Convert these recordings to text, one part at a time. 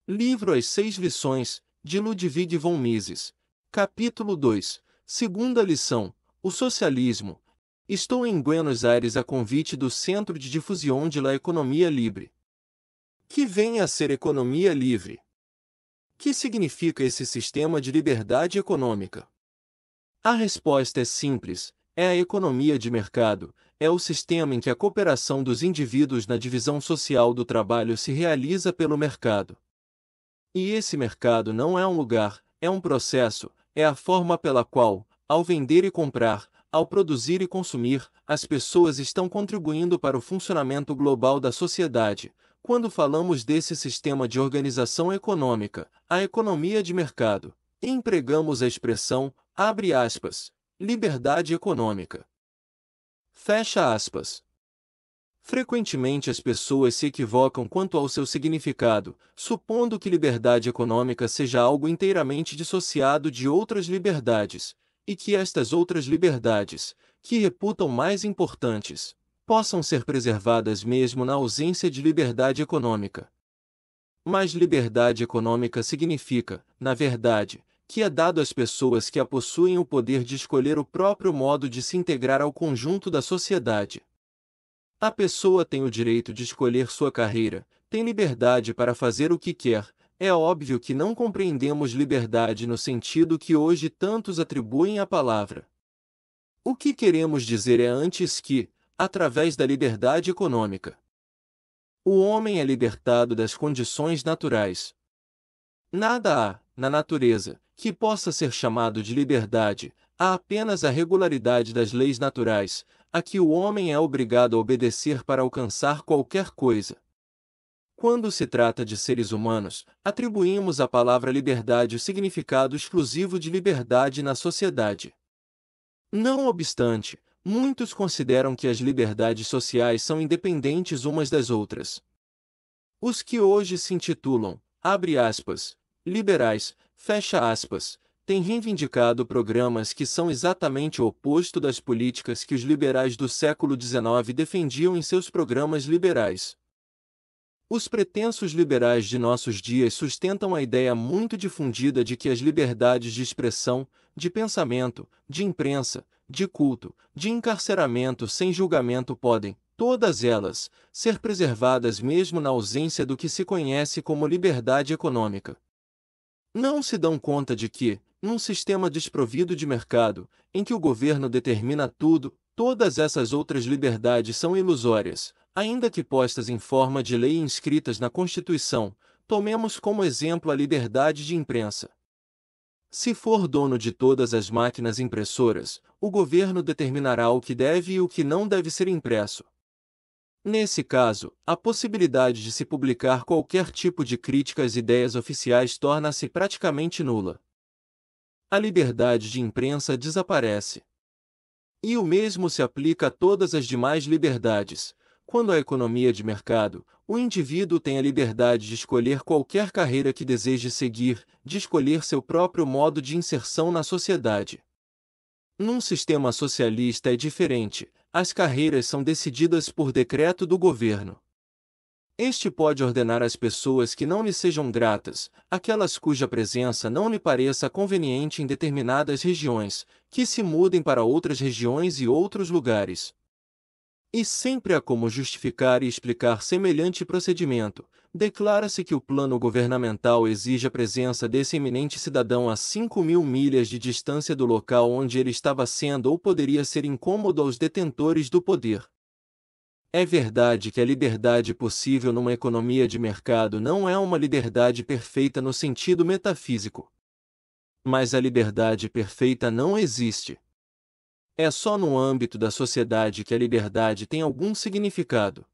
Livro As Seis Lições, de Ludwig von Mises. Capítulo 2. Segunda lição. O socialismo. Estou em Buenos Aires a convite do Centro de Difusão de la Economia Libre. Que vem a ser economia livre? Que significa esse sistema de liberdade econômica? A resposta é simples: é a economia de mercado, é o sistema em que a cooperação dos indivíduos na divisão social do trabalho se realiza pelo mercado. E esse mercado não é um lugar, é um processo, é a forma pela qual, ao vender e comprar, ao produzir e consumir, as pessoas estão contribuindo para o funcionamento global da sociedade. Quando falamos desse sistema de organização econômica, a economia de mercado, empregamos a expressão, abre aspas, liberdade econômica. Fecha aspas. Frequentemente as pessoas se equivocam quanto ao seu significado, supondo que liberdade econômica seja algo inteiramente dissociado de outras liberdades, e que estas outras liberdades, que reputam mais importantes, possam ser preservadas mesmo na ausência de liberdade econômica. Mas liberdade econômica significa, na verdade, que é dado às pessoas que a possuem o poder de escolher o próprio modo de se integrar ao conjunto da sociedade. A pessoa tem o direito de escolher sua carreira, tem liberdade para fazer o que quer. É óbvio que não compreendemos liberdade no sentido que hoje tantos atribuem à palavra. O que queremos dizer é antes que, através da liberdade econômica, o homem é libertado das condições naturais. Nada há, na natureza, que possa ser chamado de liberdade, há apenas a regularidade das leis naturais, a que o homem é obrigado a obedecer para alcançar qualquer coisa. Quando se trata de seres humanos, atribuímos à palavra liberdade o significado exclusivo de liberdade na sociedade. Não obstante, muitos consideram que as liberdades sociais são independentes umas das outras. Os que hoje se intitulam, abre aspas, liberais, fecha aspas, têm reivindicado programas que são exatamente o oposto das políticas que os liberais do século XIX defendiam em seus programas liberais. Os pretensos liberais de nossos dias sustentam a ideia muito difundida de que as liberdades de expressão, de pensamento, de imprensa, de culto, de encarceramento sem julgamento podem, todas elas, ser preservadas mesmo na ausência do que se conhece como liberdade econômica. Não se dão conta de que, num sistema desprovido de mercado, em que o governo determina tudo, todas essas outras liberdades são ilusórias, ainda que postas em forma de lei inscritas na Constituição. Tomemos como exemplo a liberdade de imprensa. Se for dono de todas as máquinas impressoras, o governo determinará o que deve e o que não deve ser impresso. Nesse caso, a possibilidade de se publicar qualquer tipo de crítica às ideias oficiais torna-se praticamente nula. A liberdade de imprensa desaparece. E o mesmo se aplica a todas as demais liberdades. Quando a economia de mercado, o indivíduo tem a liberdade de escolher qualquer carreira que deseje seguir, de escolher seu próprio modo de inserção na sociedade. Num sistema socialista é diferente, as carreiras são decididas por decreto do governo. Este pode ordenar às pessoas que não lhe sejam gratas, aquelas cuja presença não lhe pareça conveniente em determinadas regiões, que se mudem para outras regiões e outros lugares. E sempre há como justificar e explicar semelhante procedimento. Declara-se que o plano governamental exige a presença desse eminente cidadão a 5.000 milhas de distância do local onde ele estava sendo ou poderia ser incômodo aos detentores do poder. É verdade que a liberdade possível numa economia de mercado não é uma liberdade perfeita no sentido metafísico. Mas a liberdade perfeita não existe. É só no âmbito da sociedade que a liberdade tem algum significado.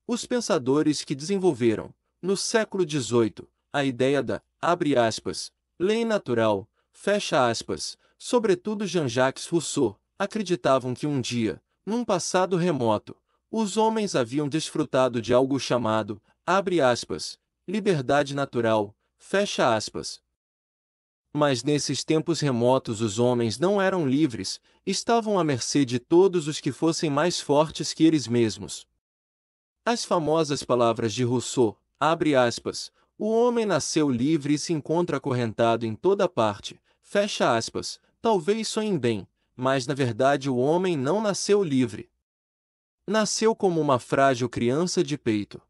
Os pensadores que desenvolveram, no século XVIII, a ideia da, abre aspas, lei natural, fecha aspas, sobretudo Jean-Jacques Rousseau, acreditavam que um dia, num passado remoto, os homens haviam desfrutado de algo chamado, abre aspas, liberdade natural, fecha aspas. Mas nesses tempos remotos os homens não eram livres, estavam à mercê de todos os que fossem mais fortes que eles mesmos. As famosas palavras de Rousseau, abre aspas, O homem nasceu livre e se encontra acorrentado em toda parte. Fecha aspas. Talvez sonhem bem, mas na verdade o homem não nasceu livre. Nasceu como uma frágil criança de peito.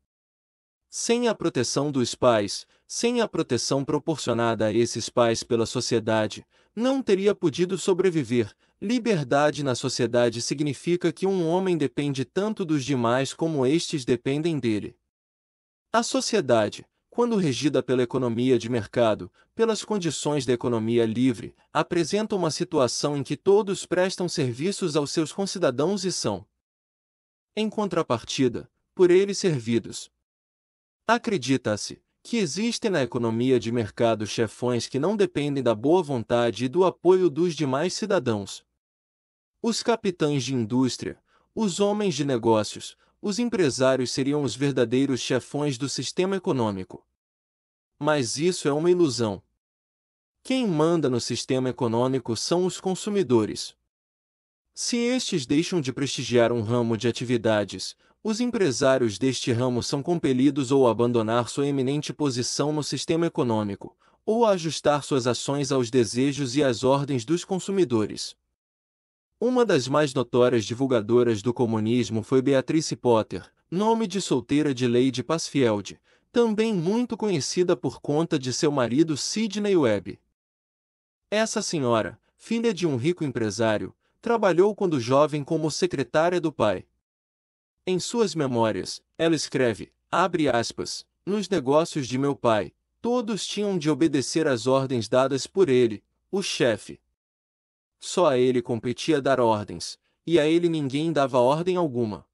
Sem a proteção dos pais, sem a proteção proporcionada a esses pais pela sociedade, não teria podido sobreviver. Liberdade na sociedade significa que um homem depende tanto dos demais como estes dependem dele. A sociedade, quando regida pela economia de mercado, pelas condições da economia livre, apresenta uma situação em que todos prestam serviços aos seus concidadãos e são, em contrapartida, por eles servidos. Acredita-se que existem na economia de mercado chefões que não dependem da boa vontade e do apoio dos demais cidadãos. Os capitães de indústria, os homens de negócios, os empresários seriam os verdadeiros chefões do sistema econômico. Mas isso é uma ilusão. Quem manda no sistema econômico são os consumidores. Se estes deixam de prestigiar um ramo de atividades, os empresários deste ramo são compelidos ou a abandonar sua eminente posição no sistema econômico, ou a ajustar suas ações aos desejos e às ordens dos consumidores. Uma das mais notórias divulgadoras do comunismo foi Beatrice Potter, nome de solteira de Lady Pasfield, também muito conhecida por conta de seu marido Sidney Webb. Essa senhora, filha de um rico empresário, trabalhou quando jovem como secretária do pai. Em suas memórias, ela escreve, abre aspas, nos negócios de meu pai, todos tinham de obedecer às ordens dadas por ele, o chefe. Só a ele competia dar ordens, e a ele ninguém dava ordem alguma.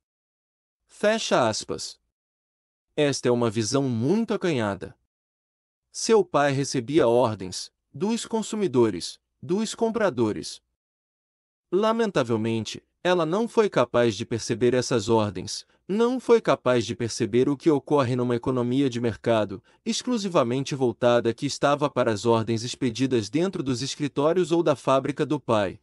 Fecha aspas. Esta é uma visão muito acanhada. Seu pai recebia ordens, dos consumidores, dos compradores. Lamentavelmente, ela não foi capaz de perceber essas ordens, não foi capaz de perceber o que ocorre numa economia de mercado, exclusivamente voltada que estava para as ordens expedidas dentro dos escritórios ou da fábrica do pai.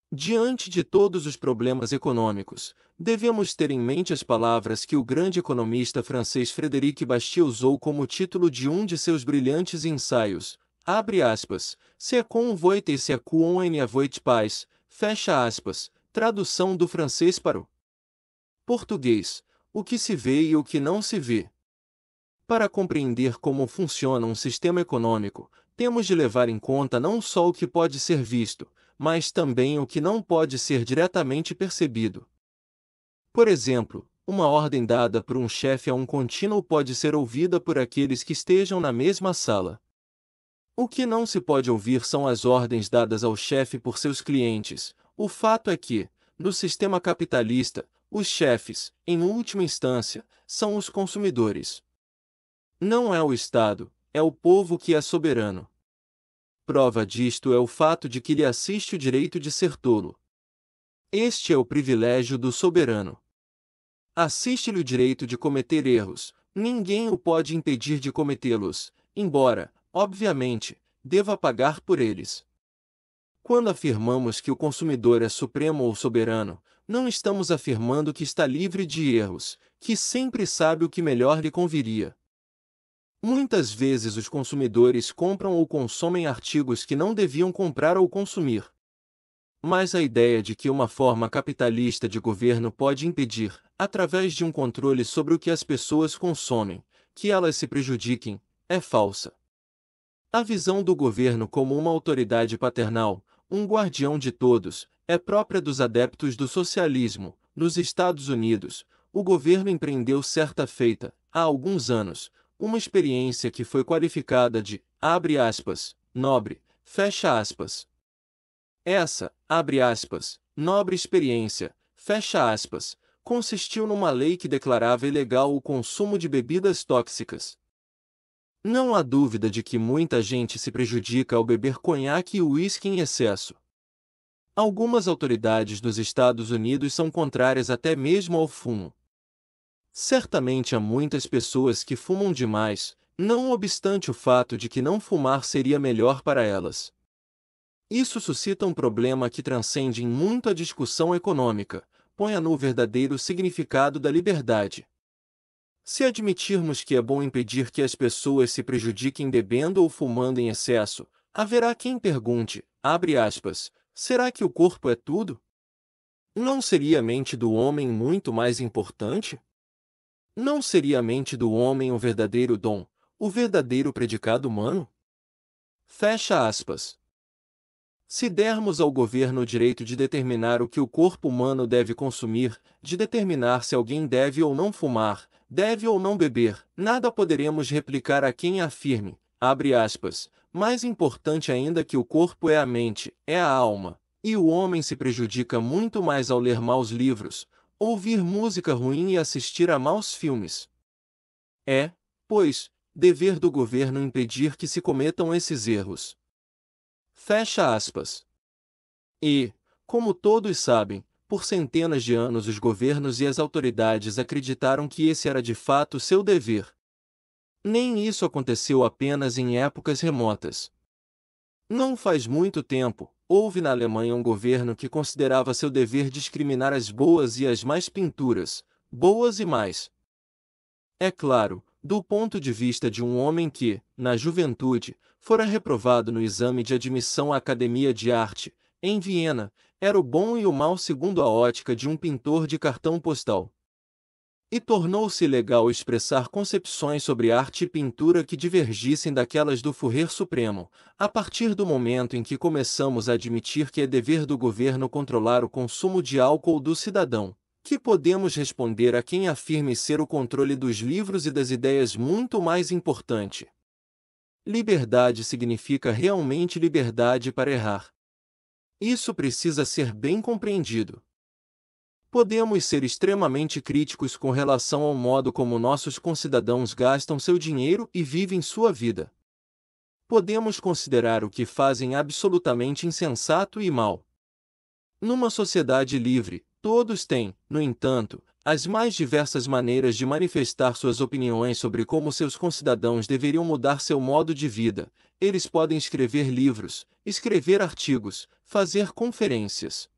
Diante de todos os problemas econômicos, devemos ter em mente as palavras que o grande economista francês Frédéric Bastiat usou como título de um de seus brilhantes ensaios, abre aspas, c'est qu'on voit et c'est qu'on ne voit pas, fecha aspas, tradução do francês para o português, o que se vê e o que não se vê. Para compreender como funciona um sistema econômico, temos de levar em conta não só o que pode ser visto, mas também o que não pode ser diretamente percebido. Por exemplo, uma ordem dada por um chefe a um contínuo pode ser ouvida por aqueles que estejam na mesma sala. O que não se pode ouvir são as ordens dadas ao chefe por seus clientes. O fato é que, no sistema capitalista, os chefes, em última instância, são os consumidores. Não é o Estado, é o povo que é soberano. Prova disto é o fato de que lhe assiste o direito de ser tolo. Este é o privilégio do soberano. Assiste-lhe o direito de cometer erros, ninguém o pode impedir de cometê-los, embora, obviamente, deva pagar por eles. Quando afirmamos que o consumidor é supremo ou soberano, não estamos afirmando que está livre de erros, que sempre sabe o que melhor lhe conviria. Muitas vezes os consumidores compram ou consomem artigos que não deviam comprar ou consumir. Mas a ideia de que uma forma capitalista de governo pode impedir, através de um controle sobre o que as pessoas consomem, que elas se prejudiquem, é falsa. A visão do governo como uma autoridade paternal, um guardião de todos, é própria dos adeptos do socialismo. Nos Estados Unidos, o governo empreendeu certa feita, há alguns anos, uma experiência que foi qualificada de, abre aspas, nobre, fecha aspas. Essa, abre aspas, nobre experiência, fecha aspas, consistiu numa lei que declarava ilegal o consumo de bebidas tóxicas. Não há dúvida de que muita gente se prejudica ao beber conhaque e uísque em excesso. Algumas autoridades dos Estados Unidos são contrárias até mesmo ao fumo. Certamente há muitas pessoas que fumam demais, não obstante o fato de que não fumar seria melhor para elas. Isso suscita um problema que transcende em muito a discussão econômica, põe no verdadeiro significado da liberdade. Se admitirmos que é bom impedir que as pessoas se prejudiquem bebendo ou fumando em excesso, haverá quem pergunte, abre aspas, será que o corpo é tudo? Não seria a mente do homem muito mais importante? Não seria a mente do homem o verdadeiro dom, o verdadeiro predicado humano? Fecha aspas. Se dermos ao governo o direito de determinar o que o corpo humano deve consumir, de determinar se alguém deve ou não fumar, deve ou não beber, nada poderemos replicar a quem afirme, abre aspas, mais importante ainda que o corpo é a mente, é a alma, e o homem se prejudica muito mais ao ler maus livros, ouvir música ruim e assistir a maus filmes. É, pois, dever do governo impedir que se cometam esses erros. Fecha aspas. E, como todos sabem, por centenas de anos os governos e as autoridades acreditaram que esse era de fato seu dever. Nem isso aconteceu apenas em épocas remotas. Não faz muito tempo, houve na Alemanha um governo que considerava seu dever discriminar as boas e as más pinturas, boas e más. É claro, do ponto de vista de um homem que, na juventude, fora reprovado no exame de admissão à Academia de Arte, em Viena, era o bom e o mau segundo a ótica de um pintor de cartão postal. E tornou-se ilegal expressar concepções sobre arte e pintura que divergissem daquelas do Führer Supremo, a partir do momento em que começamos a admitir que é dever do governo controlar o consumo de álcool do cidadão. Que podemos responder a quem afirme ser o controle dos livros e das ideias muito mais importante? Liberdade significa realmente liberdade para errar. Isso precisa ser bem compreendido. Podemos ser extremamente críticos com relação ao modo como nossos concidadãos gastam seu dinheiro e vivem sua vida. Podemos considerar o que fazem absolutamente insensato e mau. Numa sociedade livre, todos têm, no entanto, as mais diversas maneiras de manifestar suas opiniões sobre como seus concidadãos deveriam mudar seu modo de vida. Eles podem escrever livros, escrever artigos, fazer conferências.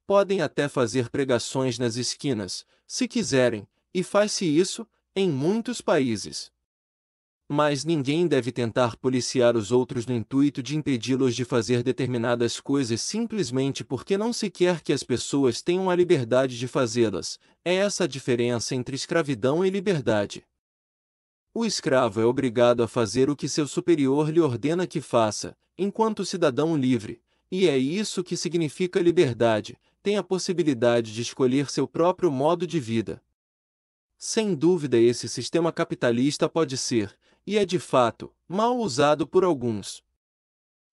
Podem até fazer pregações nas esquinas, se quiserem, e faz-se isso, em muitos países. Mas ninguém deve tentar policiar os outros no intuito de impedi-los de fazer determinadas coisas simplesmente porque não se quer que as pessoas tenham a liberdade de fazê-las. É essa a diferença entre escravidão e liberdade. O escravo é obrigado a fazer o que seu superior lhe ordena que faça, enquanto cidadão livre, e é isso que significa liberdade, tem a possibilidade de escolher seu próprio modo de vida. Sem dúvida esse sistema capitalista pode ser, e é de fato, mal usado por alguns.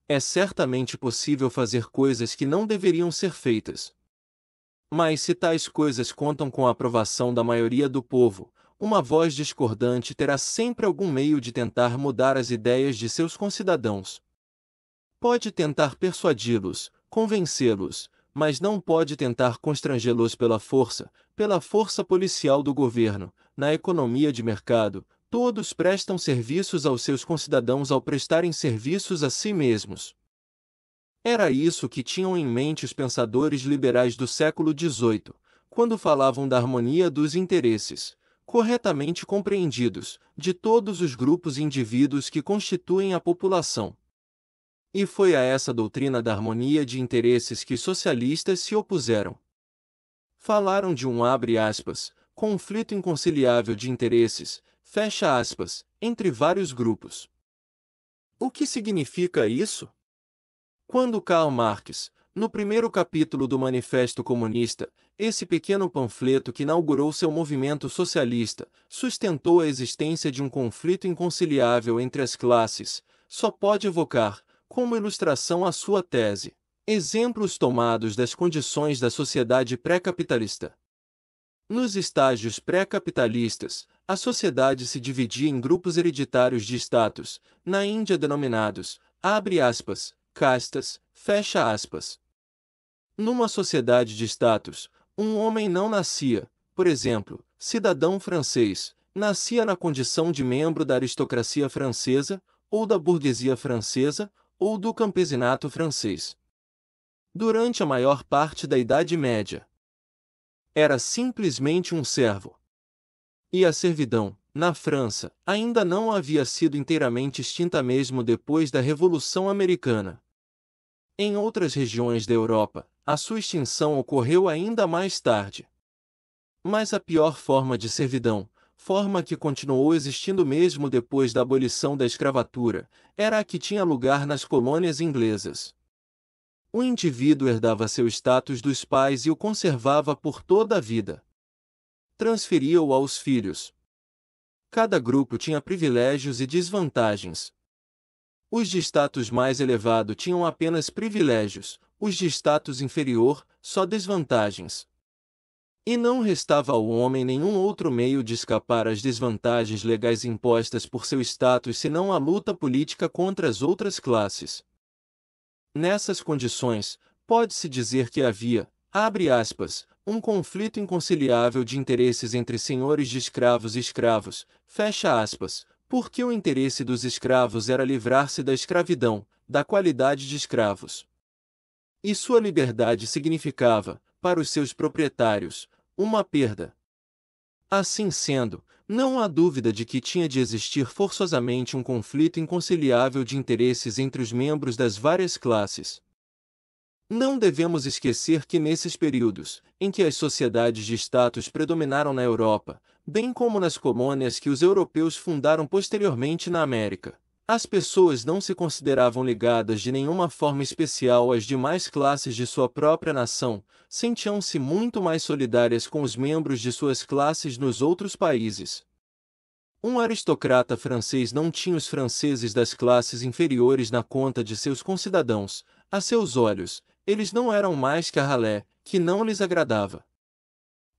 É certamente possível fazer coisas que não deveriam ser feitas. Mas se tais coisas contam com a aprovação da maioria do povo, uma voz discordante terá sempre algum meio de tentar mudar as ideias de seus concidadãos. Pode tentar persuadi-los, convencê-los, mas não pode tentar constrangê-los pela força policial do governo. Na economia de mercado, todos prestam serviços aos seus concidadãos ao prestarem serviços a si mesmos. Era isso que tinham em mente os pensadores liberais do século XVIII, quando falavam da harmonia dos interesses, corretamente compreendidos, de todos os grupos e indivíduos que constituem a população. E foi a essa doutrina da harmonia de interesses que os socialistas se opuseram. Falaram de um abre aspas, conflito inconciliável de interesses, fecha aspas, entre vários grupos. O que significa isso? Quando Karl Marx, no primeiro capítulo do Manifesto Comunista, esse pequeno panfleto que inaugurou seu movimento socialista, sustentou a existência de um conflito inconciliável entre as classes, só pode evocar, como ilustração a sua tese, exemplos tomados das condições da sociedade pré-capitalista. Nos estágios pré-capitalistas, a sociedade se dividia em grupos hereditários de status, na Índia denominados, abre aspas, castas, fecha aspas. Numa sociedade de status, um homem não nascia, por exemplo, cidadão francês, nascia na condição de membro da aristocracia francesa, ou da burguesia francesa, ou do campesinato francês. Durante a maior parte da Idade Média, era simplesmente um servo. E a servidão, na França, ainda não havia sido inteiramente extinta mesmo depois da Revolução Americana. Em outras regiões da Europa, a sua extinção ocorreu ainda mais tarde. Mas a pior forma de servidão, forma que continuou existindo mesmo depois da abolição da escravatura, era a que tinha lugar nas colônias inglesas. O indivíduo herdava seu status dos pais e o conservava por toda a vida. Transferia-o aos filhos. Cada grupo tinha privilégios e desvantagens. Os de status mais elevado tinham apenas privilégios, os de status inferior, só desvantagens. E não restava ao homem nenhum outro meio de escapar às desvantagens legais impostas por seu status senão a luta política contra as outras classes. Nessas condições, pode-se dizer que havia, abre aspas, um conflito inconciliável de interesses entre senhores de escravos e escravos, fecha aspas, porque o interesse dos escravos era livrar-se da escravidão, da qualidade de escravos. E sua liberdade significava, para os seus proprietários, uma perda. Assim sendo, não há dúvida de que tinha de existir forçosamente um conflito inconciliável de interesses entre os membros das várias classes. Não devemos esquecer que nesses períodos, em que as sociedades de status predominaram na Europa, bem como nas colônias que os europeus fundaram posteriormente na América, as pessoas não se consideravam ligadas de nenhuma forma especial às demais classes de sua própria nação, sentiam-se muito mais solidárias com os membros de suas classes nos outros países. Um aristocrata francês não tinha os franceses das classes inferiores na conta de seus concidadãos, a seus olhos, eles não eram mais que a ralé, que não lhes agradava.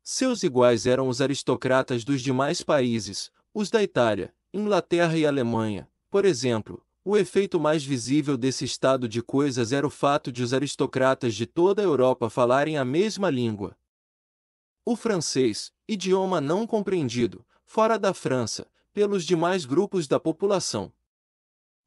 Seus iguais eram os aristocratas dos demais países, os da Itália, Inglaterra e Alemanha. Por exemplo, o efeito mais visível desse estado de coisas era o fato de os aristocratas de toda a Europa falarem a mesma língua. O francês, idioma não compreendido, fora da França, pelos demais grupos da população.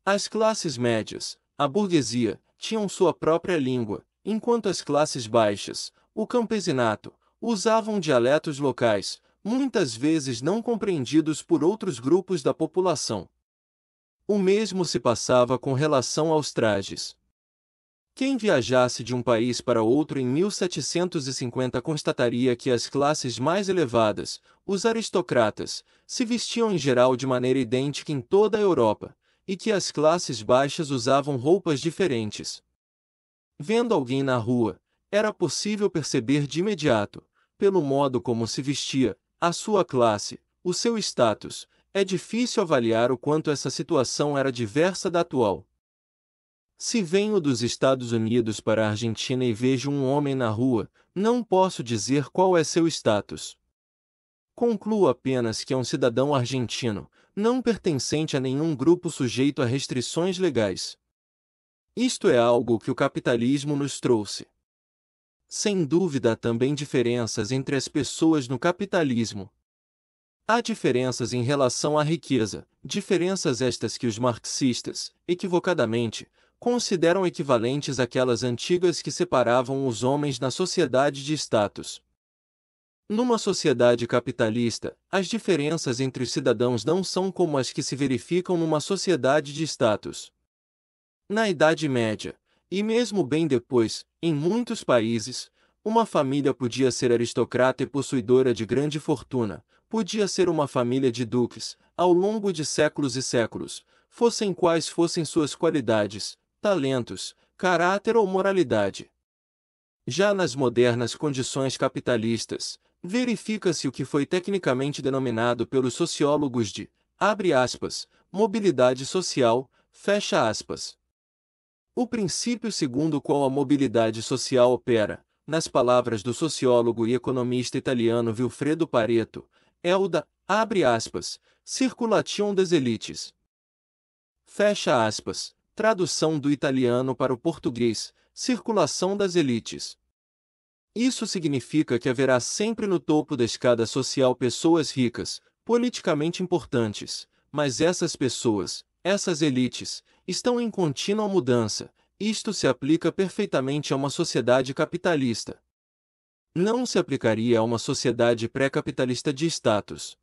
As classes médias, a burguesia, tinham sua própria língua, enquanto as classes baixas, o campesinato, usavam dialetos locais, muitas vezes não compreendidos por outros grupos da população. O mesmo se passava com relação aos trajes. Quem viajasse de um país para outro em 1750 constataria que as classes mais elevadas, os aristocratas, se vestiam em geral de maneira idêntica em toda a Europa, e que as classes baixas usavam roupas diferentes. Vendo alguém na rua, era possível perceber de imediato, pelo modo como se vestia, a sua classe, o seu status. É difícil avaliar o quanto essa situação era diversa da atual. Se venho dos Estados Unidos para a Argentina e vejo um homem na rua, não posso dizer qual é seu status. Concluo apenas que é um cidadão argentino, não pertencente a nenhum grupo sujeito a restrições legais. Isto é algo que o capitalismo nos trouxe. Sem dúvida há também diferenças entre as pessoas no capitalismo. Há diferenças em relação à riqueza, diferenças estas que os marxistas, equivocadamente, consideram equivalentes àquelas antigas que separavam os homens na sociedade de status. Numa sociedade capitalista, as diferenças entre os cidadãos não são como as que se verificam numa sociedade de status. Na Idade Média, e mesmo bem depois, em muitos países, uma família podia ser aristocrata e possuidora de grande fortuna, podia ser uma família de duques, ao longo de séculos e séculos, fossem quais fossem suas qualidades, talentos, caráter ou moralidade. Já nas modernas condições capitalistas, verifica-se o que foi tecnicamente denominado pelos sociólogos de, abre aspas, mobilidade social, fecha aspas. O princípio segundo o qual a mobilidade social opera, nas palavras do sociólogo e economista italiano Vilfredo Pareto, é o da, abre aspas, circulation des élites. Fecha aspas, tradução do italiano para o português, circulação das elites. Isso significa que haverá sempre no topo da escada social pessoas ricas, politicamente importantes, mas essas pessoas, essas elites, estão em contínua mudança. Isto se aplica perfeitamente a uma sociedade capitalista. Não se aplicaria a uma sociedade pré-capitalista de status.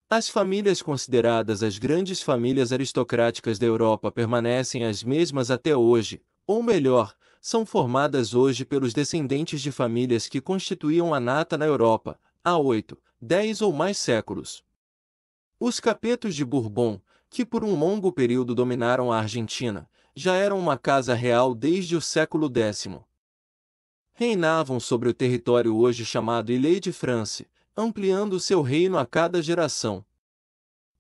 As famílias consideradas as grandes famílias aristocráticas da Europa permanecem as mesmas até hoje, ou melhor, são formadas hoje pelos descendentes de famílias que constituíam a nata na Europa, há 8, 10 ou mais séculos. Os Capetos de Bourbon, que por um longo período dominaram a Argentina, já eram uma casa real desde o século X. Reinavam sobre o território hoje chamado Ilha-de-France, ampliando seu reino a cada geração.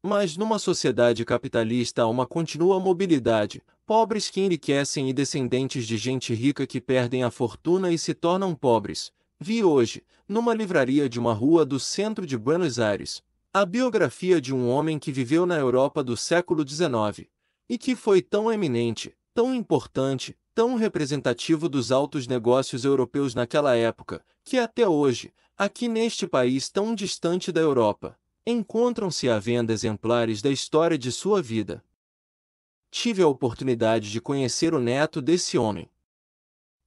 Mas numa sociedade capitalista há uma contínua mobilidade, pobres que enriquecem e descendentes de gente rica que perdem a fortuna e se tornam pobres. Vi hoje, numa livraria de uma rua do centro de Buenos Aires, a biografia de um homem que viveu na Europa do século XIX, e que foi tão eminente, tão importante, tão representativo dos altos negócios europeus naquela época, que até hoje, aqui neste país tão distante da Europa, encontram-se à venda exemplares da história de sua vida. Tive a oportunidade de conhecer o neto desse homem.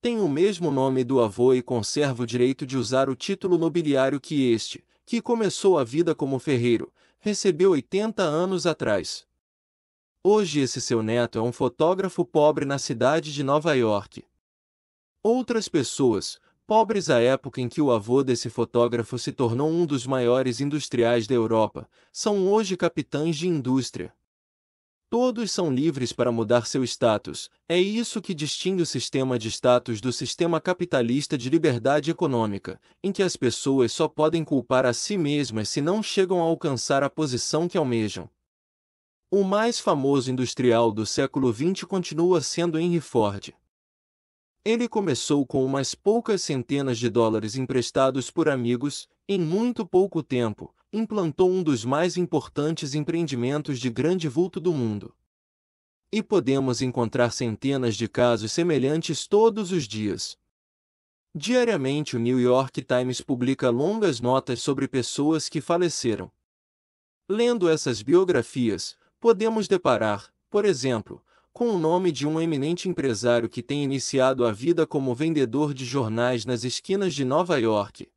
Tem o mesmo nome do avô e conserva o direito de usar o título nobiliário que este, que começou a vida como ferreiro, recebeu 80 anos atrás. Hoje esse seu neto é um fotógrafo pobre na cidade de Nova York. Outras pessoas, pobres à época em que o avô desse fotógrafo se tornou um dos maiores industriais da Europa, são hoje capitães de indústria. Todos são livres para mudar seu status, é isso que distingue o sistema de status do sistema capitalista de liberdade econômica, em que as pessoas só podem culpar a si mesmas se não chegam a alcançar a posição que almejam. O mais famoso industrial do século XX continua sendo Henry Ford. Ele começou com umas poucas centenas de dólares emprestados por amigos, em muito pouco tempo, implantou um dos mais importantes empreendimentos de grande vulto do mundo. E podemos encontrar centenas de casos semelhantes todos os dias. Diariamente o New York Times publica longas notas sobre pessoas que faleceram. Lendo essas biografias, podemos deparar, por exemplo, com o nome de um eminente empresário que tem iniciado a vida como vendedor de jornais nas esquinas de Nova York.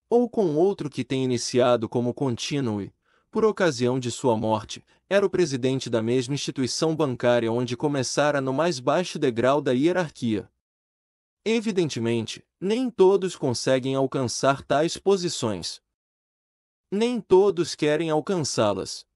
Ou com outro que tem iniciado como contínuo e, por ocasião de sua morte, era o presidente da mesma instituição bancária onde começara no mais baixo degrau da hierarquia. Evidentemente, nem todos conseguem alcançar tais posições. Nem todos querem alcançá-las.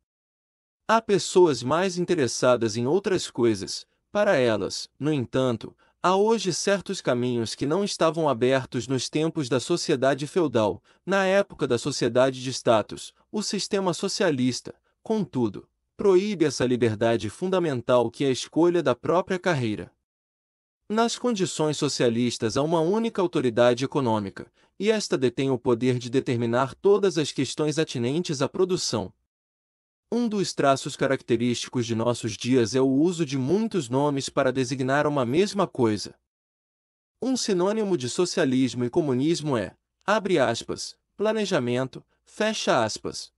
Há pessoas mais interessadas em outras coisas. Para elas, no entanto, há hoje certos caminhos que não estavam abertos nos tempos da sociedade feudal, na época da sociedade de status. O sistema socialista, contudo, proíbe essa liberdade fundamental que é a escolha da própria carreira. Nas condições socialistas há uma única autoridade econômica, e esta detém o poder de determinar todas as questões atinentes à produção. Um dos traços característicos de nossos dias é o uso de muitos nomes para designar uma mesma coisa. Um sinônimo de socialismo e comunismo é, abre aspas, planejamento, fecha aspas.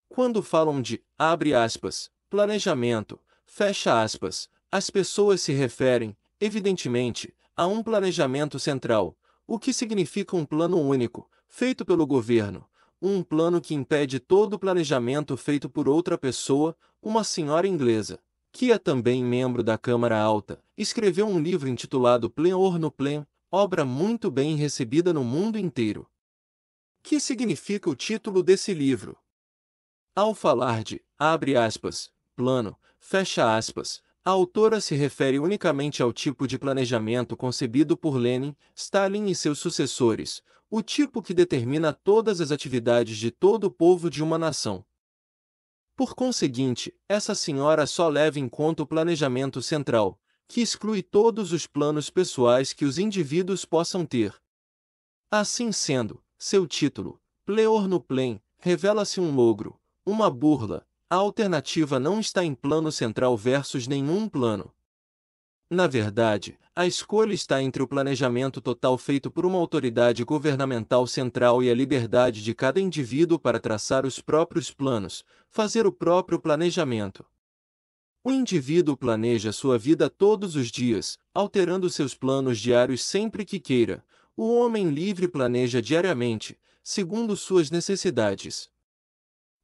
Quando falam de, abre aspas, planejamento, fecha aspas, as pessoas se referem, evidentemente, a um planejamento central, o que significa um plano único, feito pelo governo. Um plano que impede todo o planejamento feito por outra pessoa. Uma senhora inglesa, que é também membro da Câmara Alta, escreveu um livro intitulado Plein or no Plein, obra muito bem recebida no mundo inteiro. Que significa o título desse livro? Ao falar de, abre aspas, plano, fecha aspas, a autora se refere unicamente ao tipo de planejamento concebido por Lenin, Stalin e seus sucessores, o tipo que determina todas as atividades de todo o povo de uma nação. Por conseguinte, essa senhora só leva em conta o planejamento central, que exclui todos os planos pessoais que os indivíduos possam ter. Assim sendo, seu título, Pleor no Plein, revela-se um logro, uma burla. A alternativa não está em plano central versus nenhum plano. Na verdade, a escolha está entre o planejamento total feito por uma autoridade governamental central e a liberdade de cada indivíduo para traçar os próprios planos, fazer o próprio planejamento. O indivíduo planeja sua vida todos os dias, alterando seus planos diários sempre que queira. O homem livre planeja diariamente, segundo suas necessidades.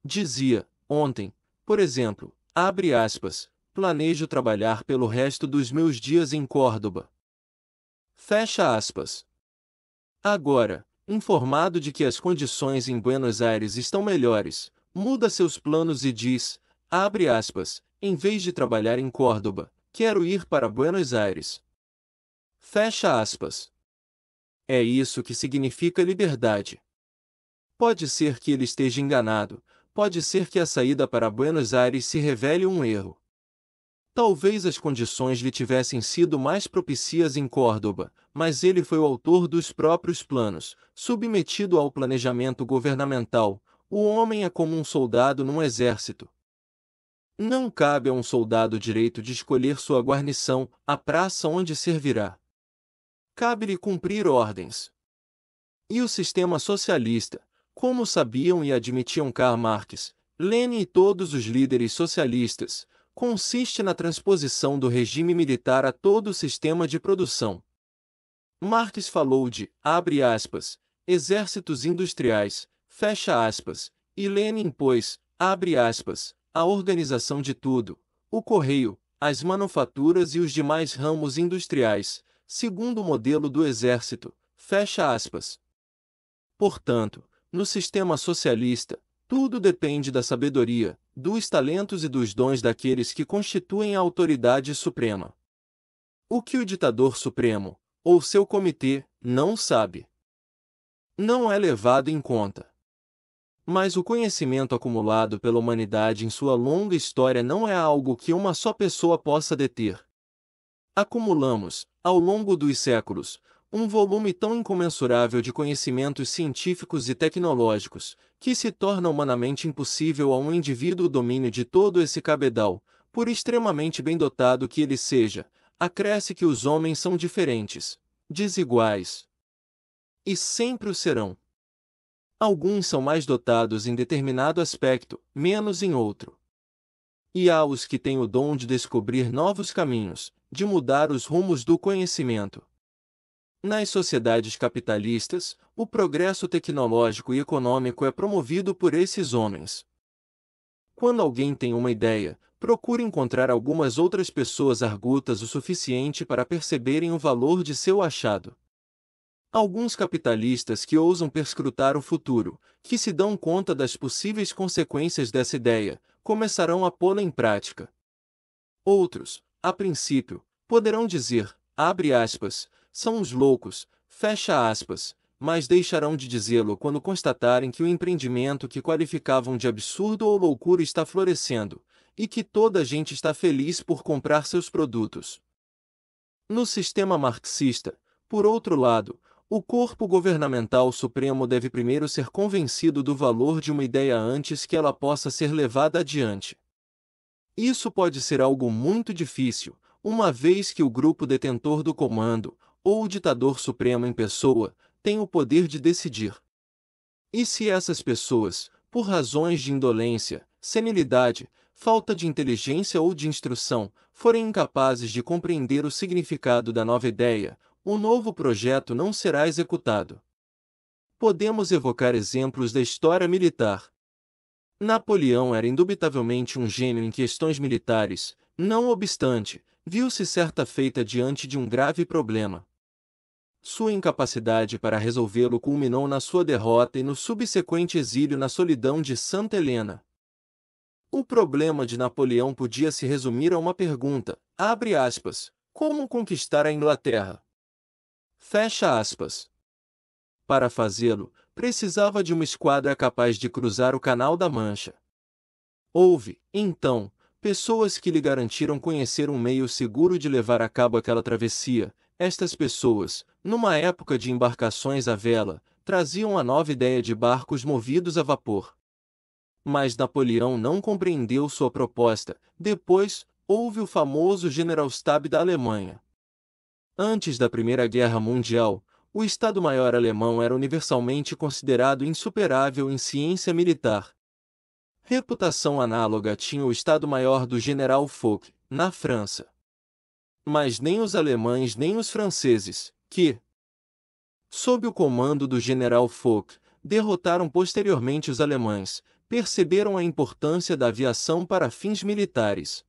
Dizia, ontem, por exemplo, abre aspas, planejo trabalhar pelo resto dos meus dias em Córdoba. Fecha aspas. Agora, informado de que as condições em Buenos Aires estão melhores, muda seus planos e diz, abre aspas, em vez de trabalhar em Córdoba, quero ir para Buenos Aires. Fecha aspas. É isso que significa liberdade. Pode ser que ele esteja enganado, pode ser que a saída para Buenos Aires se revele um erro. Talvez as condições lhe tivessem sido mais propícias em Córdoba, mas ele foi o autor dos próprios planos, submetido ao planejamento governamental. O homem é como um soldado num exército. Não cabe a um soldado o direito de escolher sua guarnição, a praça onde servirá. Cabe-lhe cumprir ordens. E o sistema socialista, como sabiam e admitiam Karl Marx, Lenin e todos os líderes socialistas, consiste na transposição do regime militar a todo o sistema de produção. Marx falou de, abre aspas, exércitos industriais, fecha aspas, e Lenin impôs, abre aspas, a organização de tudo, o correio, as manufaturas e os demais ramos industriais, segundo o modelo do exército, fecha aspas. Portanto, no sistema socialista, tudo depende da sabedoria, dos talentos e dos dons daqueles que constituem a autoridade suprema. O que o ditador supremo, ou seu comitê, não sabe, não é levado em conta. Mas o conhecimento acumulado pela humanidade em sua longa história não é algo que uma só pessoa possa deter. Acumulamos, ao longo dos séculos, um volume tão incomensurável de conhecimentos científicos e tecnológicos, que se torna humanamente impossível a um indivíduo o domínio de todo esse cabedal, por extremamente bem dotado que ele seja. Acresce que os homens são diferentes, desiguais. E sempre o serão. Alguns são mais dotados em determinado aspecto, menos em outro. E há os que têm o dom de descobrir novos caminhos, de mudar os rumos do conhecimento. Nas sociedades capitalistas, o progresso tecnológico e econômico é promovido por esses homens. Quando alguém tem uma ideia, procura encontrar algumas outras pessoas argutas o suficiente para perceberem o valor de seu achado. Alguns capitalistas que ousam perscrutar o futuro, que se dão conta das possíveis consequências dessa ideia, começarão a pô-la em prática. Outros, a princípio, poderão dizer, abre aspas, são os loucos, fecha aspas, mas deixarão de dizê-lo quando constatarem que o empreendimento que qualificavam de absurdo ou loucura está florescendo, e que toda a gente está feliz por comprar seus produtos. No sistema marxista, por outro lado, o corpo governamental supremo deve primeiro ser convencido do valor de uma ideia antes que ela possa ser levada adiante. Isso pode ser algo muito difícil, uma vez que o grupo detentor do comando, ou o ditador supremo em pessoa, tem o poder de decidir. E se essas pessoas, por razões de indolência, senilidade, falta de inteligência ou de instrução, forem incapazes de compreender o significado da nova ideia, o novo projeto não será executado. Podemos evocar exemplos da história militar. Napoleão era indubitavelmente um gênio em questões militares, não obstante, viu-se certa feita diante de um grave problema. Sua incapacidade para resolvê-lo culminou na sua derrota e no subsequente exílio na solidão de Santa Helena. O problema de Napoleão podia se resumir a uma pergunta, abre aspas, como conquistar a Inglaterra? Fecha aspas. Para fazê-lo, precisava de uma esquadra capaz de cruzar o Canal da Mancha. Houve, então, pessoas que lhe garantiram conhecer um meio seguro de levar a cabo aquela travessia. Estas pessoas, numa época de embarcações à vela, traziam a nova ideia de barcos movidos a vapor. Mas Napoleão não compreendeu sua proposta. Depois, houve o famoso Generalstab da Alemanha. Antes da Primeira Guerra Mundial, o Estado-Maior alemão era universalmente considerado insuperável em ciência militar. Reputação análoga tinha o Estado-Maior do General Foch, na França. Mas nem os alemães nem os franceses, que, sob o comando do General Foch, derrotaram posteriormente os alemães, perceberam a importância da aviação para fins militares.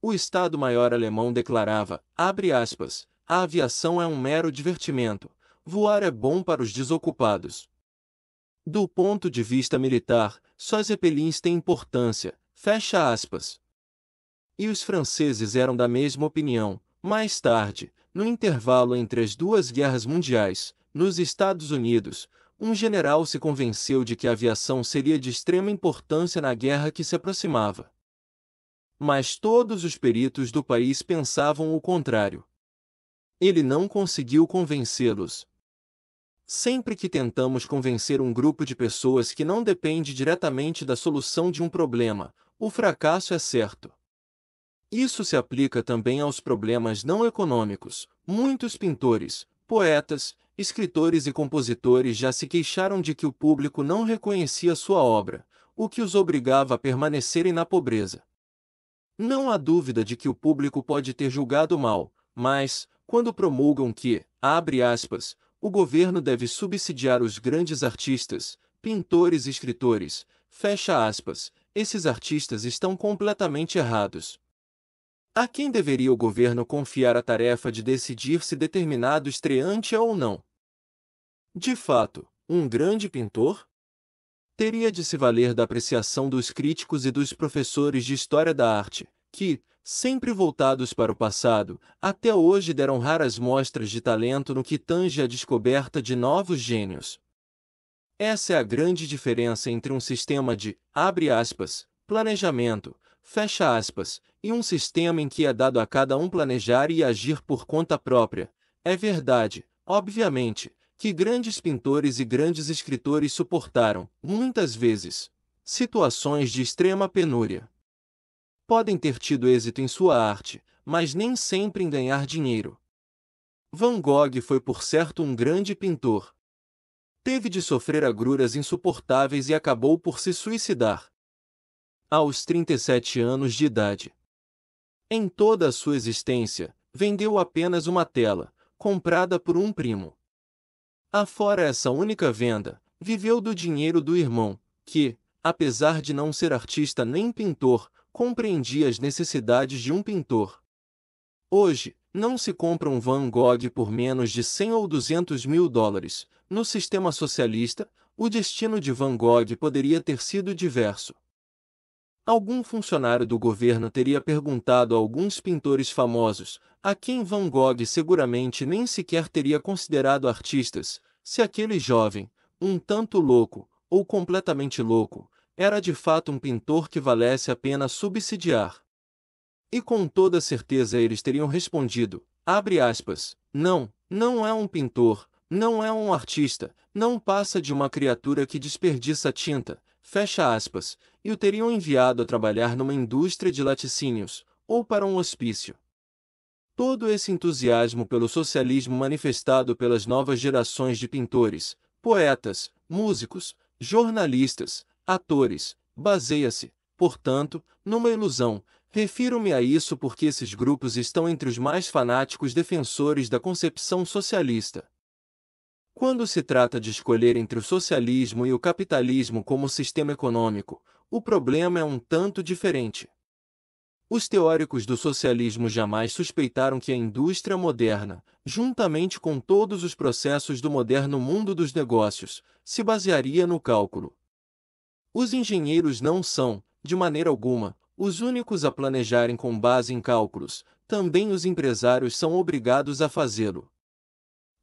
O Estado-Maior alemão declarava, abre aspas, a aviação é um mero divertimento, voar é bom para os desocupados. Do ponto de vista militar, só Zeppelins têm importância, fecha aspas. E os franceses eram da mesma opinião. Mais tarde, no intervalo entre as duas guerras mundiais, nos Estados Unidos, um general se convenceu de que a aviação seria de extrema importância na guerra que se aproximava. Mas todos os peritos do país pensavam o contrário. Ele não conseguiu convencê-los. Sempre que tentamos convencer um grupo de pessoas que não depende diretamente da solução de um problema, o fracasso é certo. Isso se aplica também aos problemas não econômicos. Muitos pintores, poetas, escritores e compositores já se queixaram de que o público não reconhecia sua obra, o que os obrigava a permanecerem na pobreza. Não há dúvida de que o público pode ter julgado mal, mas, quando promulgam que, abre aspas, o governo deve subsidiar os grandes artistas, pintores e escritores, fecha aspas, esses artistas estão completamente errados. A quem deveria o governo confiar a tarefa de decidir se determinado estreante é ou não? De fato, um grande pintor? Teria de se valer da apreciação dos críticos e dos professores de história da arte, que, sempre voltados para o passado, até hoje deram raras mostras de talento no que tange à descoberta de novos gênios. Essa é a grande diferença entre um sistema de, abre aspas, planejamento, fecha aspas, e um sistema em que é dado a cada um planejar e agir por conta própria. É verdade, obviamente, que grandes pintores e grandes escritores suportaram, muitas vezes, situações de extrema penúria. Podem ter tido êxito em sua arte, mas nem sempre em ganhar dinheiro. Van Gogh foi por certo um grande pintor. Teve de sofrer agruras insuportáveis e acabou por se suicidar aos 37 anos de idade. Em toda a sua existência, vendeu apenas uma tela, comprada por um primo. Afora essa única venda, viveu do dinheiro do irmão, que, apesar de não ser artista nem pintor, compreendia as necessidades de um pintor. Hoje, não se compra um Van Gogh por menos de 100 ou 200 mil dólares. No sistema socialista, o destino de Van Gogh poderia ter sido diverso. Algum funcionário do governo teria perguntado a alguns pintores famosos, a quem Van Gogh seguramente nem sequer teria considerado artistas, se aquele jovem, um tanto louco, ou completamente louco, era de fato um pintor que valesse a pena subsidiar. E com toda certeza eles teriam respondido, abre aspas, não, não é um pintor, não é um artista, não passa de uma criatura que desperdiça tinta, fecha aspas, e o teriam enviado a trabalhar numa indústria de laticínios, ou para um hospício. Todo esse entusiasmo pelo socialismo manifestado pelas novas gerações de pintores, poetas, músicos, jornalistas, atores, baseia-se, portanto, numa ilusão. Refiro-me a isso porque esses grupos estão entre os mais fanáticos defensores da concepção socialista. Quando se trata de escolher entre o socialismo e o capitalismo como sistema econômico, o problema é um tanto diferente. Os teóricos do socialismo jamais suspeitaram que a indústria moderna, juntamente com todos os processos do moderno mundo dos negócios, se basearia no cálculo. Os engenheiros não são, de maneira alguma, os únicos a planejarem com base em cálculos, também os empresários são obrigados a fazê-lo.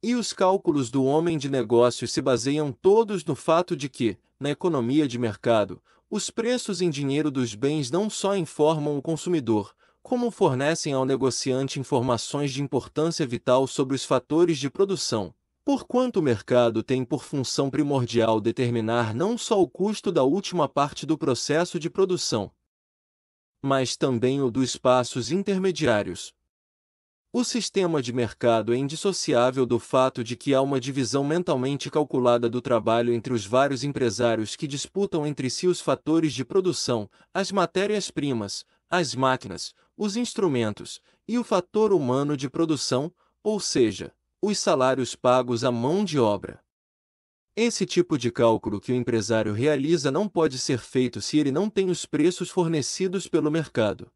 E os cálculos do homem de negócios se baseiam todos no fato de que, na economia de mercado, os preços em dinheiro dos bens não só informam o consumidor, como fornecem ao negociante informações de importância vital sobre os fatores de produção, porquanto o mercado tem por função primordial determinar não só o custo da última parte do processo de produção, mas também o dos passos intermediários. O sistema de mercado é indissociável do fato de que há uma divisão mentalmente calculada do trabalho entre os vários empresários que disputam entre si os fatores de produção, as matérias-primas, as máquinas, os instrumentos, e o fator humano de produção, ou seja, os salários pagos à mão de obra. Esse tipo de cálculo que o empresário realiza não pode ser feito se ele não tem os preços fornecidos pelo mercado.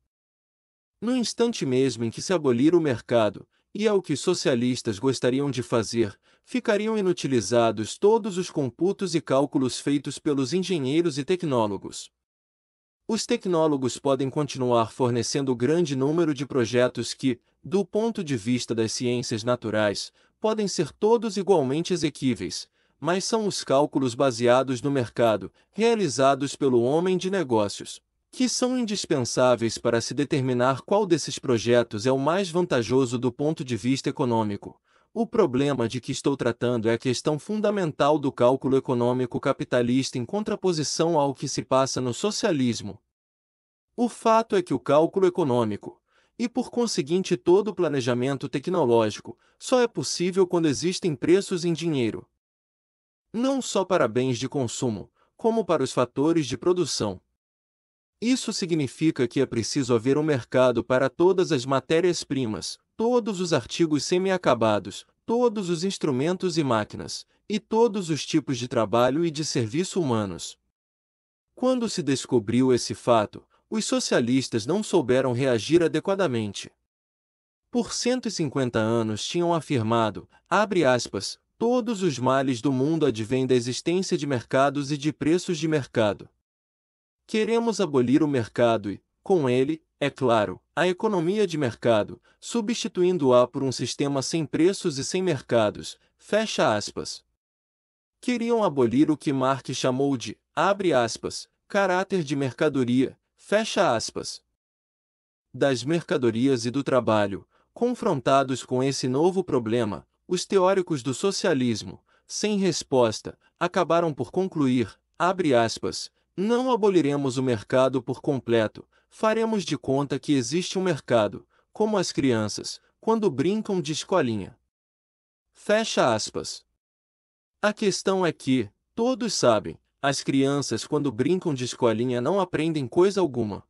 No instante mesmo em que se abolir o mercado, e é o que os socialistas gostariam de fazer, ficariam inutilizados todos os computos e cálculos feitos pelos engenheiros e tecnólogos. Os tecnólogos podem continuar fornecendo grande número de projetos que, do ponto de vista das ciências naturais, podem ser todos igualmente exequíveis, mas são os cálculos baseados no mercado, realizados pelo homem de negócios, que são indispensáveis para se determinar qual desses projetos é o mais vantajoso do ponto de vista econômico. O problema de que estou tratando é a questão fundamental do cálculo econômico capitalista em contraposição ao que se passa no socialismo. O fato é que o cálculo econômico, e por conseguinte todo o planejamento tecnológico, só é possível quando existem preços em dinheiro. Não só para bens de consumo, como para os fatores de produção. Isso significa que é preciso haver um mercado para todas as matérias-primas, todos os artigos semi-acabados, todos os instrumentos e máquinas, e todos os tipos de trabalho e de serviço humanos. Quando se descobriu esse fato, os socialistas não souberam reagir adequadamente. Por 150 anos tinham afirmado, abre aspas, todos os males do mundo advêm da existência de mercados e de preços de mercado. Queremos abolir o mercado e, com ele, é claro, a economia de mercado, substituindo-a por um sistema sem preços e sem mercados, fecha aspas. Queriam abolir o que Marx chamou de, abre aspas, caráter de mercadoria, fecha aspas. Das mercadorias e do trabalho, confrontados com esse novo problema, os teóricos do socialismo, sem resposta, acabaram por concluir, abre aspas, não aboliremos o mercado por completo, faremos de conta que existe um mercado, como as crianças, quando brincam de escolinha. Fecha aspas. A questão é que, todos sabem, as crianças quando brincam de escolinha não aprendem coisa alguma.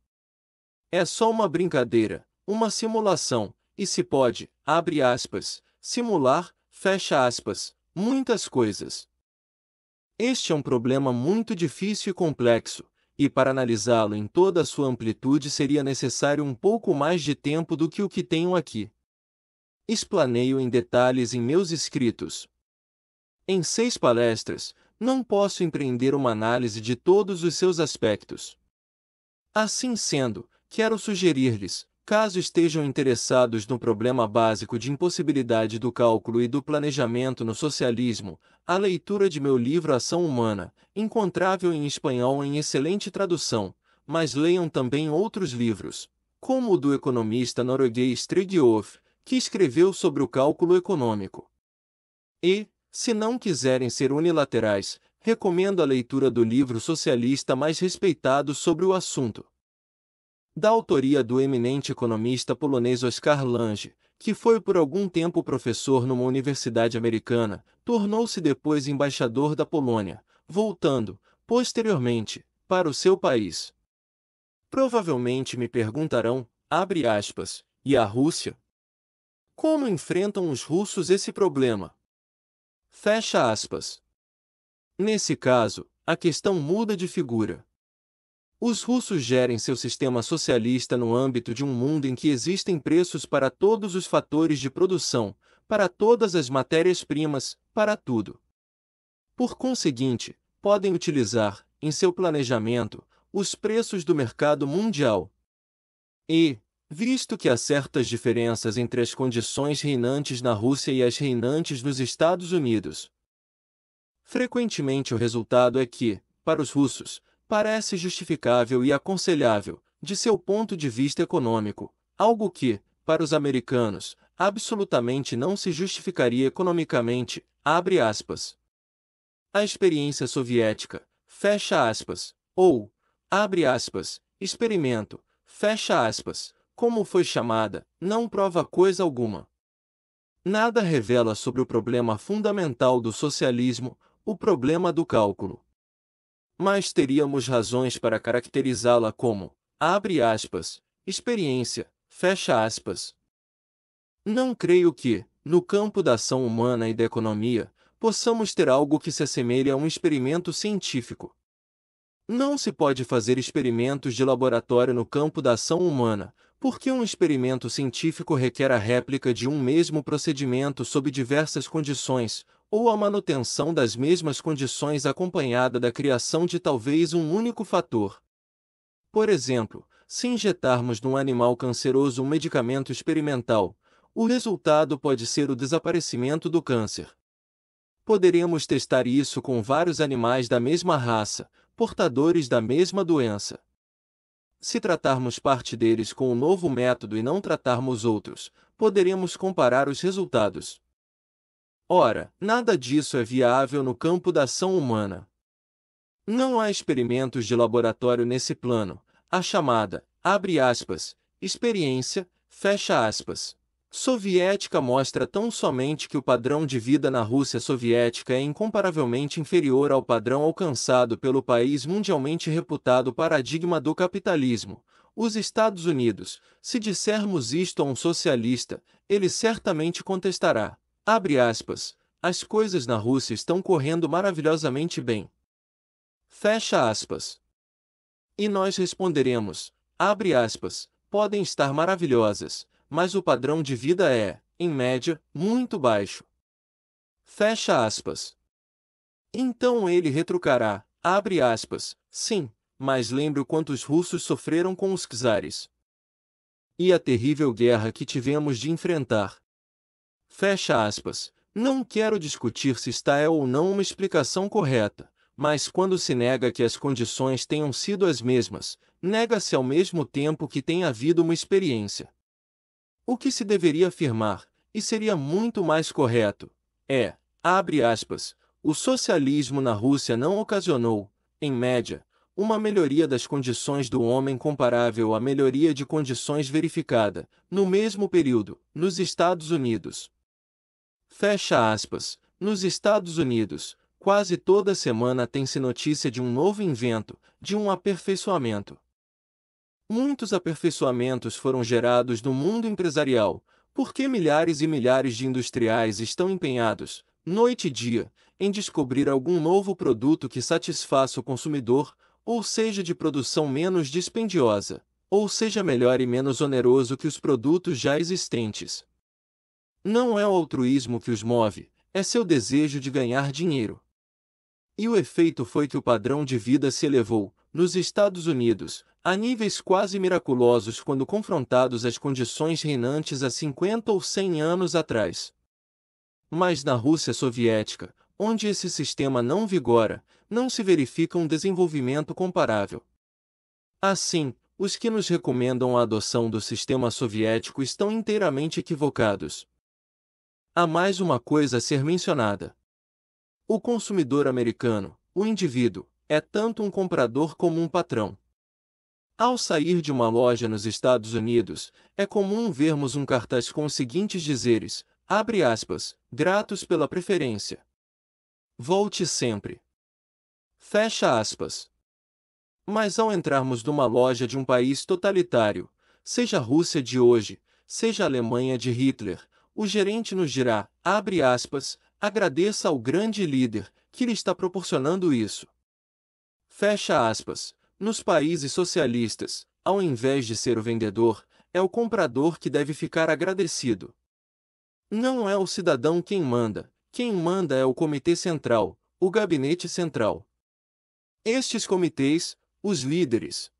É só uma brincadeira, uma simulação, e se pode, abre aspas, simular, fecha aspas, muitas coisas. Este é um problema muito difícil e complexo, e para analisá-lo em toda a sua amplitude seria necessário um pouco mais de tempo do que o que tenho aqui. Explaneio em detalhes em meus escritos. Em 6 palestras, não posso empreender uma análise de todos os seus aspectos. Assim sendo, quero sugerir-lhes, caso estejam interessados no problema básico de impossibilidade do cálculo e do planejamento no socialismo, a leitura de meu livro Ação Humana, encontrável em espanhol em excelente tradução, mas leiam também outros livros, como o do economista norueguês Trygve, que escreveu sobre o cálculo econômico. E, se não quiserem ser unilaterais, recomendo a leitura do livro socialista mais respeitado sobre o assunto. Da autoria do eminente economista polonês Oskar Lange, que foi por algum tempo professor numa universidade americana, tornou-se depois embaixador da Polônia, voltando, posteriormente, para o seu país. Provavelmente me perguntarão, abre aspas, e a Rússia? Como enfrentam os russos esse problema? Fecha aspas. Nesse caso, a questão muda de figura. Os russos gerem seu sistema socialista no âmbito de um mundo em que existem preços para todos os fatores de produção, para todas as matérias-primas, para tudo. Por conseguinte, podem utilizar, em seu planejamento, os preços do mercado mundial. E, visto que há certas diferenças entre as condições reinantes na Rússia e as reinantes nos Estados Unidos, frequentemente o resultado é que, para os russos, parece justificável e aconselhável, de seu ponto de vista econômico, algo que, para os americanos, absolutamente não se justificaria economicamente, abre aspas. A experiência soviética, fecha aspas, ou, abre aspas, experimento, fecha aspas, como foi chamada, não prova coisa alguma. Nada revela sobre o problema fundamental do socialismo, o problema do cálculo. Mas teríamos razões para caracterizá-la como, abre aspas, experiência, fecha aspas. Não creio que, no campo da ação humana e da economia, possamos ter algo que se assemelhe a um experimento científico. Não se pode fazer experimentos de laboratório no campo da ação humana, porque um experimento científico requer a réplica de um mesmo procedimento sob diversas condições, ou a manutenção das mesmas condições acompanhada da criação de talvez um único fator. Por exemplo, se injetarmos num animal canceroso um medicamento experimental, o resultado pode ser o desaparecimento do câncer. Poderemos testar isso com vários animais da mesma raça, portadores da mesma doença. Se tratarmos parte deles com o novo método e não tratarmos outros, poderemos comparar os resultados. Ora, nada disso é viável no campo da ação humana. Não há experimentos de laboratório nesse plano, a chamada, abre aspas, experiência, fecha aspas, soviética mostra tão somente que o padrão de vida na Rússia soviética é incomparavelmente inferior ao padrão alcançado pelo país mundialmente reputado paradigma do capitalismo, os Estados Unidos. Se dissermos isto a um socialista, ele certamente contestará, abre aspas, as coisas na Rússia estão correndo maravilhosamente bem. Fecha aspas. E nós responderemos, abre aspas, podem estar maravilhosas, mas o padrão de vida é, em média, muito baixo. Fecha aspas. Então ele retrucará, abre aspas, sim, mas lembre o quanto os russos sofreram com os czares. E a terrível guerra que tivemos de enfrentar. Fecha aspas. Não quero discutir se esta é ou não uma explicação correta, mas quando se nega que as condições tenham sido as mesmas, nega-se ao mesmo tempo que tenha havido uma experiência. O que se deveria afirmar, e seria muito mais correto, é, abre aspas, o socialismo na Rússia não ocasionou, em média, uma melhoria das condições do homem comparável à melhoria de condições verificada, no mesmo período, nos Estados Unidos. Fecha aspas. Nos Estados Unidos, quase toda semana tem-se notícia de um novo invento, de um aperfeiçoamento. Muitos aperfeiçoamentos foram gerados no mundo empresarial, porque milhares e milhares de industriais estão empenhados, noite e dia, em descobrir algum novo produto que satisfaça o consumidor, ou seja de produção menos dispendiosa, ou seja melhor e menos oneroso que os produtos já existentes. Não é o altruísmo que os move, é seu desejo de ganhar dinheiro. E o efeito foi que o padrão de vida se elevou, nos Estados Unidos, a níveis quase miraculosos quando confrontados às condições reinantes há 50 ou 100 anos atrás. Mas na Rússia soviética, onde esse sistema não vigora, não se verifica um desenvolvimento comparável. Assim, os que nos recomendam a adoção do sistema soviético estão inteiramente equivocados. Há mais uma coisa a ser mencionada. O consumidor americano, o indivíduo, é tanto um comprador como um patrão. Ao sair de uma loja nos Estados Unidos, é comum vermos um cartaz com os seguintes dizeres, abre aspas, gratos pela preferência. Volte sempre. Fecha aspas. Mas ao entrarmos numa loja de um país totalitário, seja a Rússia de hoje, seja a Alemanha de Hitler, o gerente nos dirá, abre aspas, agradeça ao grande líder, que lhe está proporcionando isso. Fecha aspas. Nos países socialistas, ao invés de ser o vendedor, é o comprador que deve ficar agradecido. Não é o cidadão quem manda é o Comitê Central, o Gabinete Central. Estes comitês, os líderes,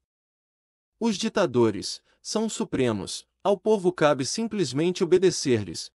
os ditadores, são supremos, ao povo cabe simplesmente obedecer-lhes,